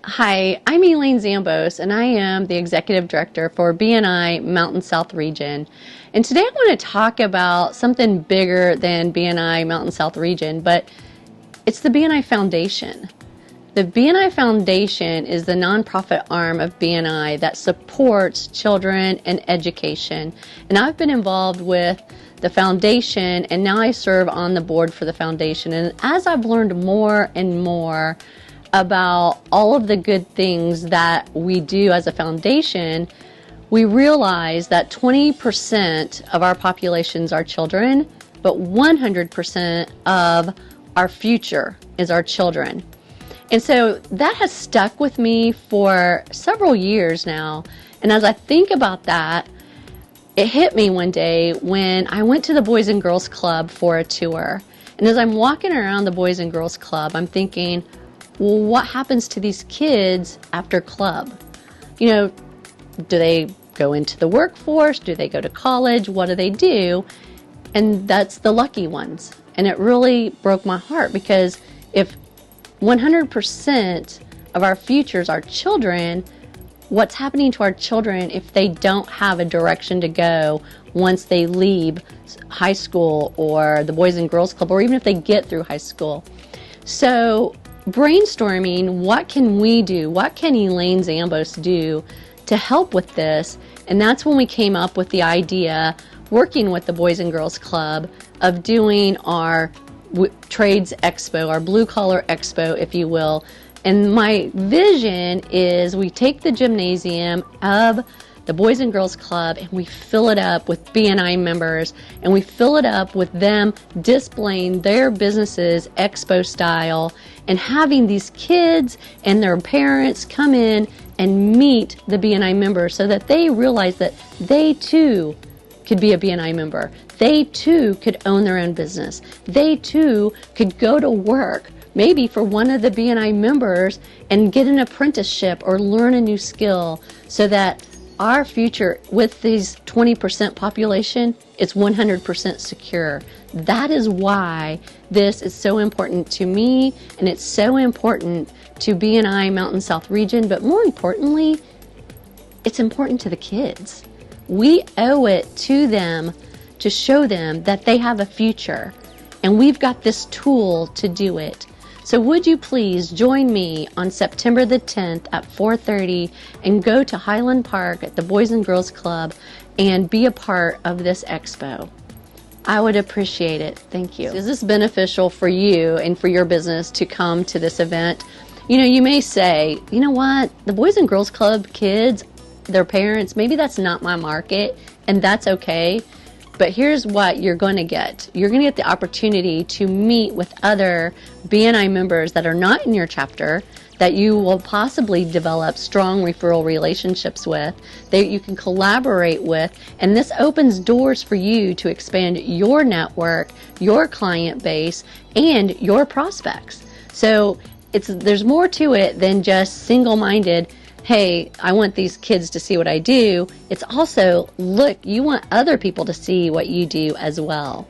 Hi, I'm Elaine Zambos, and I am the Executive Director for BNI Mountain South Region. And today I want to talk about something bigger than BNI Mountain South Region, but it's the BNI Foundation. The BNI Foundation is the nonprofit arm of BNI that supports children and education. And I've been involved with the foundation, and now I serve on the board for the foundation. And as I've learned more and more about all of the good things that we do as a foundation, we realize that 20% of our populations are children, but 100% of our future is our children. And so that has stuck with me for several years now. And as I think about that, it hit me one day when I went to the Boys and Girls Club for a tour. And as I'm walking around the Boys and Girls Club, I'm thinking, well, what happens to these kids after club? You know, do they go into the workforce? Do they go to college? What do they do? And that's the lucky ones. And it really broke my heart, because if 100% of our futures are children, what's happening to our children if they don't have a direction to go once they leave high school or the Boys and Girls Club, or even if they get through high school? So brainstorming, what can we do? What can Elaine Zambos do to help with this? And that's when we came up with the idea, working with the Boys and Girls Club, of doing our trades expo, our blue collar expo, if you will. And my vision is we take the gymnasium of the Boys and Girls Club and we fill it up with BNI members, and we fill it up with them displaying their businesses expo style, and having these kids and their parents come in and meet the BNI members so that they realize that they too could be a BNI member. They too could own their own business. They too could go to work, maybe for one of the BNI members, and get an apprenticeship or learn a new skill, so that our future with these 20% population is 100% secure. That is why this is so important to me, and it's so important to BNI Mountain South Region, but more importantly, it's important to the kids. We owe it to them to show them that they have a future, and we've got this tool to do it. So would you please join me on September the 10th at 4:30 and go to Highland Park at the Boys and Girls Club and be a part of this expo? I would appreciate it. Thank you. Is this beneficial for you and for your business to come to this event? You know, you may say, you know what, the Boys and Girls Club kids, their parents, maybe that's not my market, and that's okay. But here's what you're going to get. You're going to get the opportunity to meet with other BNI members that are not in your chapter, that you will possibly develop strong referral relationships with, that you can collaborate with, and this opens doors for you to expand your network, your client base, and your prospects. So there's more to it than just single-minded, hey, I want these kids to see what I do. It's also, look, you want other people to see what you do as well.